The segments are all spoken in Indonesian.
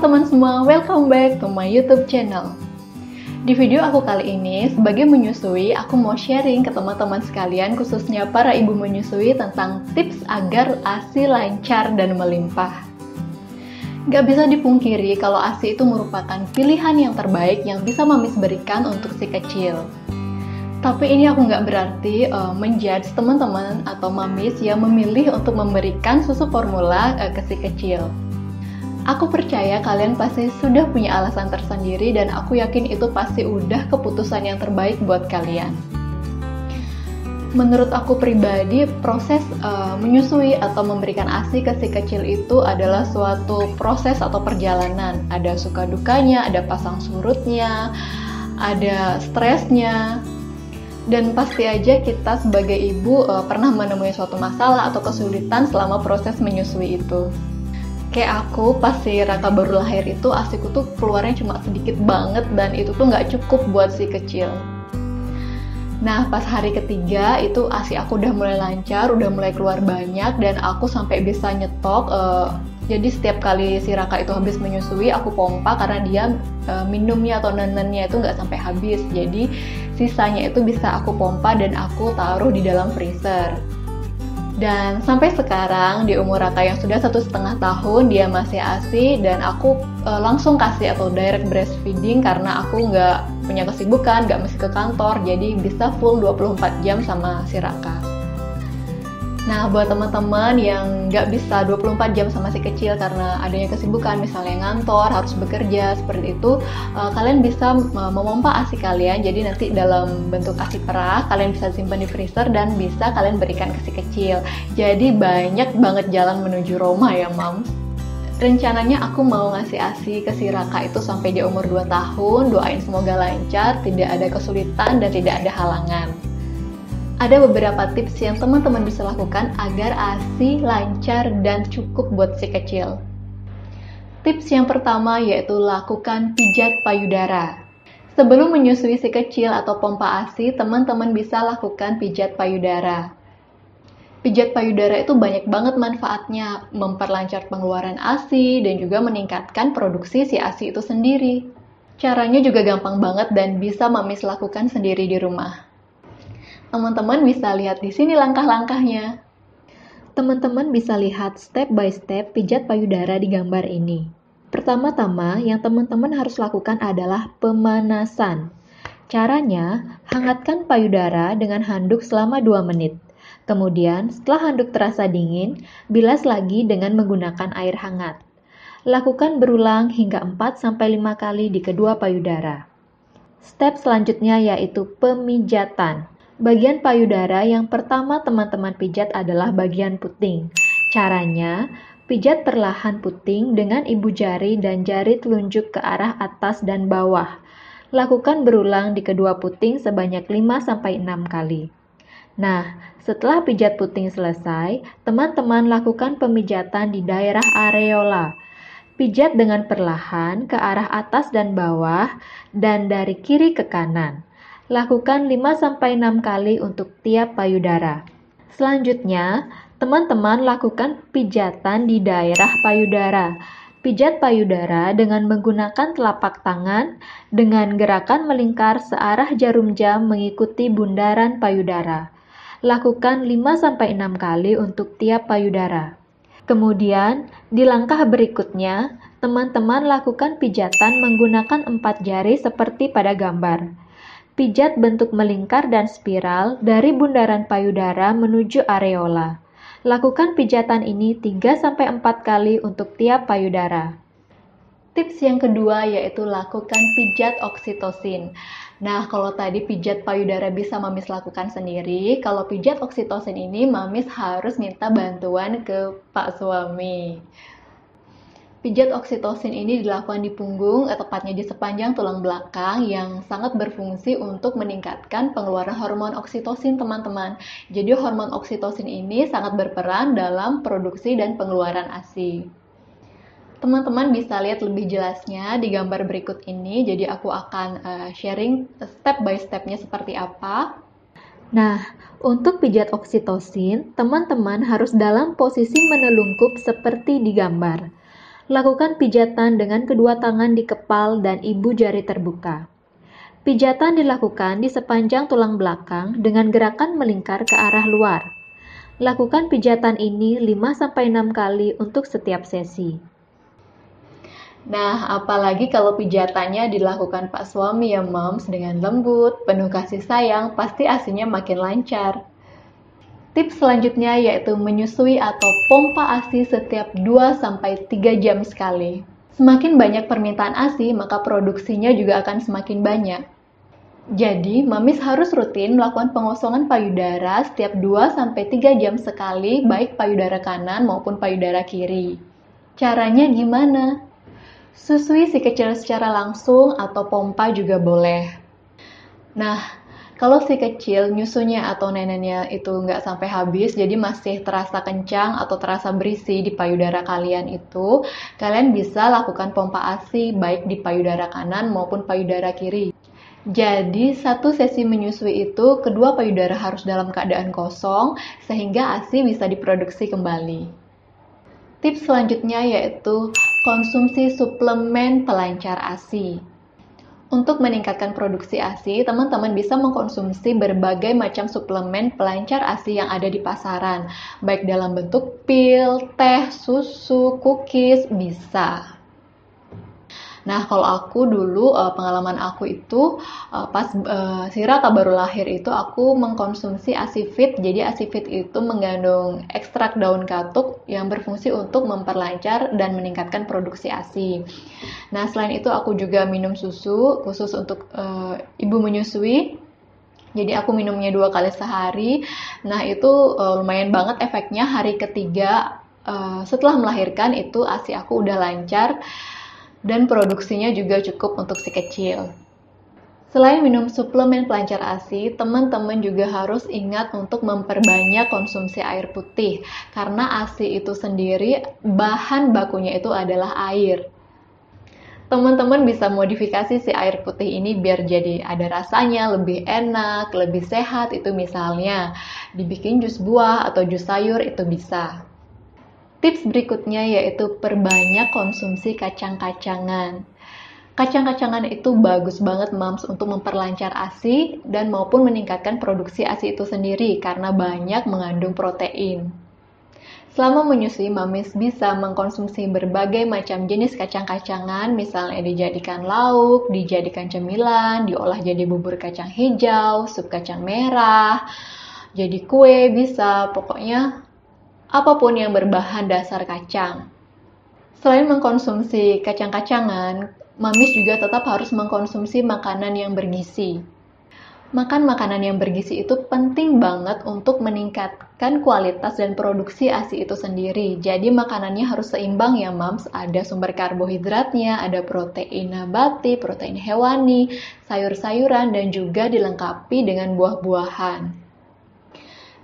teman-teman semua, welcome back to my YouTube channel. Di video aku kali ini, sebagai menyusui, aku mau sharing ke teman-teman sekalian, khususnya para ibu menyusui, tentang tips agar ASI lancar dan melimpah. Gak bisa dipungkiri kalau ASI itu merupakan pilihan yang terbaik yang bisa mamis berikan untuk si kecil. Tapi ini aku nggak berarti menjudge teman-teman atau mamis yang memilih untuk memberikan susu formula ke si kecil. Aku percaya kalian pasti sudah punya alasan tersendiri dan aku yakin itu pasti udah keputusan yang terbaik buat kalian. Menurut aku pribadi, proses menyusui atau memberikan ASI ke si kecil itu adalah suatu proses atau perjalanan. Ada suka dukanya, ada pasang surutnya, ada stresnya. Dan pasti aja kita sebagai ibu pernah menemui suatu masalah atau kesulitan selama proses menyusui itu. Kayak aku, pas si Raka baru lahir itu, ASIku tuh keluarnya cuma sedikit banget dan itu tuh nggak cukup buat si kecil. Nah, pas hari ketiga itu ASI aku udah mulai lancar, udah mulai keluar banyak dan aku sampai bisa nyetok. Jadi setiap kali si Raka itu habis menyusui, aku pompa karena dia minumnya atau nenennya itu nggak sampai habis. Jadi sisanya itu bisa aku pompa dan aku taruh di dalam freezer. Dan sampai sekarang di umur Raka yang sudah 1,5 tahun dia masih ASI dan aku langsung kasih atau direct breastfeeding karena aku nggak punya kesibukan, nggak mesti ke kantor, jadi bisa full 24 jam sama si Raka. Nah, buat teman-teman yang nggak bisa 24 jam sama si kecil karena adanya kesibukan, misalnya ngantor, harus bekerja, seperti itu, kalian bisa memompa ASI kalian, jadi nanti dalam bentuk ASI perah, kalian bisa simpan di freezer dan bisa kalian berikan ke si kecil. Jadi banyak banget jalan menuju Roma ya, Mams. Rencananya aku mau ngasih ASI ke si Raka itu sampai dia umur 2 tahun, doain semoga lancar, tidak ada kesulitan dan tidak ada halangan. Ada beberapa tips yang teman-teman bisa lakukan agar ASI lancar dan cukup buat si kecil. Tips yang pertama yaitu lakukan pijat payudara. Sebelum menyusui si kecil atau pompa ASI, teman-teman bisa lakukan pijat payudara. Pijat payudara itu banyak banget manfaatnya, memperlancar pengeluaran ASI dan juga meningkatkan produksi si ASI itu sendiri. Caranya juga gampang banget dan bisa mamis lakukan sendiri di rumah. Teman-teman bisa lihat di sini langkah-langkahnya. Teman-teman bisa lihat step by step pijat payudara di gambar ini. Pertama-tama yang teman-teman harus lakukan adalah pemanasan. Caranya, hangatkan payudara dengan handuk selama 2 menit. Kemudian, setelah handuk terasa dingin, bilas lagi dengan menggunakan air hangat. Lakukan berulang hingga 4-5 kali di kedua payudara. Step selanjutnya yaitu pemijatan. Bagian payudara yang pertama teman-teman pijat adalah bagian puting. Caranya, pijat perlahan puting dengan ibu jari dan jari telunjuk ke arah atas dan bawah. Lakukan berulang di kedua puting sebanyak 5-6 kali. Nah, setelah pijat puting selesai, teman-teman lakukan pemijatan di daerah areola. Pijat dengan perlahan ke arah atas dan bawah dan dari kiri ke kanan. Lakukan 5-6 kali untuk tiap payudara. Selanjutnya, teman-teman lakukan pijatan di daerah payudara. Pijat payudara dengan menggunakan telapak tangan dengan gerakan melingkar searah jarum jam mengikuti bundaran payudara. Lakukan 5-6 kali untuk tiap payudara. Kemudian, di langkah berikutnya, teman-teman lakukan pijatan menggunakan 4 jari seperti pada gambar. Pijat bentuk melingkar dan spiral dari bundaran payudara menuju areola. Lakukan pijatan ini 3-4 kali untuk tiap payudara. Tips yang kedua yaitu lakukan pijat oksitosin. Nah, kalau tadi pijat payudara bisa mamis lakukan sendiri, kalau pijat oksitosin ini mamis harus minta bantuan ke Pak suami. Pijat oksitosin ini dilakukan di punggung, tepatnya di sepanjang tulang belakang yang sangat berfungsi untuk meningkatkan pengeluaran hormon oksitosin, teman-teman. Jadi hormon oksitosin ini sangat berperan dalam produksi dan pengeluaran ASI. Teman-teman bisa lihat lebih jelasnya di gambar berikut ini, jadi aku akan sharing step by stepnya seperti apa. Nah, untuk pijat oksitosin, teman-teman harus dalam posisi menelungkup seperti di gambar. Lakukan pijatan dengan kedua tangan di kepal dan ibu jari terbuka. Pijatan dilakukan di sepanjang tulang belakang dengan gerakan melingkar ke arah luar. Lakukan pijatan ini 5-6 kali untuk setiap sesi. Nah, apalagi kalau pijatannya dilakukan Pak suami ya Moms, dengan lembut, penuh kasih sayang, pasti ASINya makin lancar. Tips selanjutnya yaitu menyusui atau pompa ASI setiap 2-3 jam sekali. Semakin banyak permintaan ASI, maka produksinya juga akan semakin banyak. Jadi, mamis harus rutin melakukan pengosongan payudara setiap 2-3 jam sekali, baik payudara kanan maupun payudara kiri. Caranya gimana? Susui si kecil secara langsung atau pompa juga boleh. Nah, kalau si kecil nyusunya atau neneknya itu nggak sampai habis, jadi masih terasa kencang atau terasa berisi di payudara kalian itu, kalian bisa lakukan pompa ASI baik di payudara kanan maupun payudara kiri. Jadi, satu sesi menyusui itu, kedua payudara harus dalam keadaan kosong, sehingga ASI bisa diproduksi kembali. Tips selanjutnya yaitu konsumsi suplemen pelancar ASI. Untuk meningkatkan produksi ASI, teman-teman bisa mengkonsumsi berbagai macam suplemen pelancar ASI yang ada di pasaran, baik dalam bentuk pil, teh, susu, cookies, bisa. Nah, kalau aku dulu, pengalaman aku itu, pas si Raka baru lahir itu, aku mengkonsumsi ASI Fit. Jadi ASI Fit itu mengandung ekstrak daun katuk yang berfungsi untuk memperlancar dan meningkatkan produksi ASI. Nah, selain itu aku juga minum susu khusus untuk ibu menyusui. Jadi aku minumnya 2 kali sehari. Nah, itu lumayan banget efeknya. Hari ketiga setelah melahirkan itu ASI aku udah lancar dan produksinya juga cukup untuk si kecil. Selain minum suplemen pelancar ASI, teman-teman juga harus ingat untuk memperbanyak konsumsi air putih. Karena ASI itu sendiri, bahan bakunya itu adalah air. Teman-teman bisa modifikasi si air putih ini biar jadi ada rasanya, lebih enak, lebih sehat. Itu misalnya dibikin jus buah atau jus sayur itu bisa. Tips berikutnya yaitu perbanyak konsumsi kacang-kacangan. Kacang-kacangan itu bagus banget Mams untuk memperlancar ASI dan maupun meningkatkan produksi ASI itu sendiri karena banyak mengandung protein. Selama menyusui, Mamis bisa mengkonsumsi berbagai macam jenis kacang-kacangan, misalnya dijadikan lauk, dijadikan cemilan, diolah jadi bubur kacang hijau, sup kacang merah, jadi kue bisa, pokoknya apapun yang berbahan dasar kacang. Selain mengkonsumsi kacang-kacangan, Mamis juga tetap harus mengkonsumsi makanan yang bergizi. Makan makanan yang bergizi itu penting banget untuk meningkatkan kualitas dan produksi ASI itu sendiri. Jadi makanannya harus seimbang ya Mams. Ada sumber karbohidratnya, ada protein nabati, protein hewani, sayur-sayuran, dan juga dilengkapi dengan buah-buahan.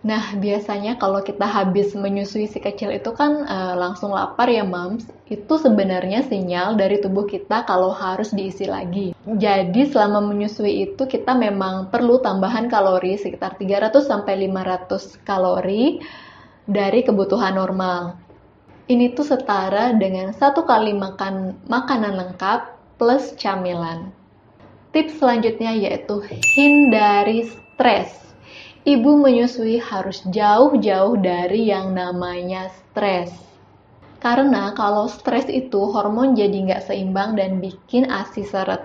Nah, biasanya kalau kita habis menyusui si kecil itu kan langsung lapar ya, Mams. Itu sebenarnya sinyal dari tubuh kita kalau harus diisi lagi. Jadi, selama menyusui itu kita memang perlu tambahan kalori sekitar 300-500 kalori dari kebutuhan normal. Ini tuh setara dengan 1 kali makan makanan lengkap plus camilan. Tips selanjutnya yaitu hindari stres. Ibu menyusui harus jauh-jauh dari yang namanya stres. Karena kalau stres itu hormon jadi nggak seimbang dan bikin ASI seret.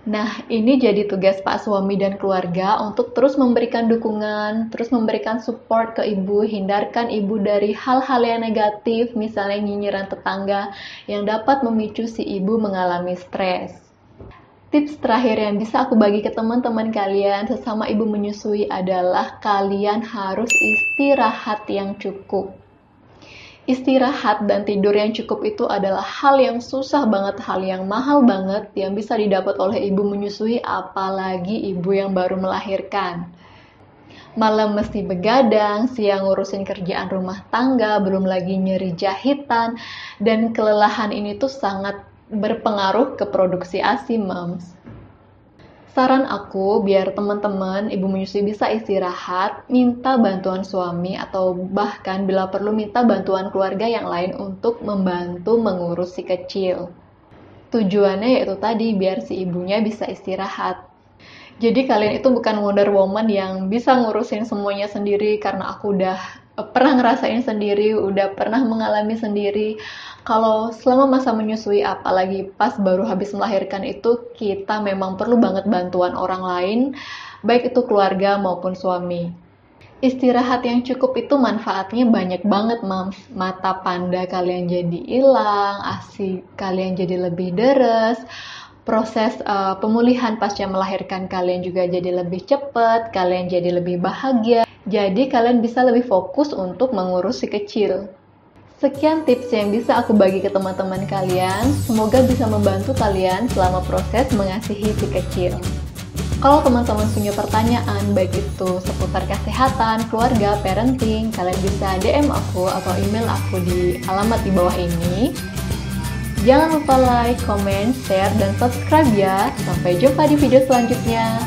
Nah, ini jadi tugas Pak suami dan keluarga untuk terus memberikan dukungan, terus memberikan support ke ibu, hindarkan ibu dari hal-hal yang negatif, misalnya nyinyiran tetangga yang dapat memicu si ibu mengalami stres. Tips terakhir yang bisa aku bagi ke teman-teman kalian sesama ibu menyusui adalah kalian harus istirahat yang cukup. Istirahat dan tidur yang cukup itu adalah hal yang susah banget, hal yang mahal banget yang bisa didapat oleh ibu menyusui, apalagi ibu yang baru melahirkan. Malam mesti begadang, siang ngurusin kerjaan rumah tangga, belum lagi nyeri jahitan, dan kelelahan ini tuh sangat berpengaruh ke produksi ASI, Moms. Saran aku biar teman-teman ibu menyusui bisa istirahat, minta bantuan suami atau bahkan bila perlu minta bantuan keluarga yang lain untuk membantu mengurus si kecil. Tujuannya yaitu tadi biar si ibunya bisa istirahat. Jadi kalian itu bukan Wonder Woman yang bisa ngurusin semuanya sendiri, karena aku udah pernah ngerasain sendiri, udah pernah mengalami sendiri. Kalau selama masa menyusui, apalagi pas baru habis melahirkan itu, kita memang perlu banget bantuan orang lain, baik itu keluarga maupun suami. Istirahat yang cukup itu manfaatnya banyak banget, Mams. Mata panda kalian jadi hilang, ASI kalian jadi lebih deres, proses pemulihan pasca melahirkan kalian juga jadi lebih cepat, kalian jadi lebih bahagia, jadi kalian bisa lebih fokus untuk mengurus si kecil. Sekian tips yang bisa aku bagi ke teman-teman kalian, semoga bisa membantu kalian selama proses mengasihi si kecil. Kalau teman-teman punya pertanyaan, baik itu seputar kesehatan, keluarga, parenting, kalian bisa DM aku atau email aku di alamat di bawah ini. Jangan lupa like, comment, share, dan subscribe ya. Sampai jumpa di video selanjutnya.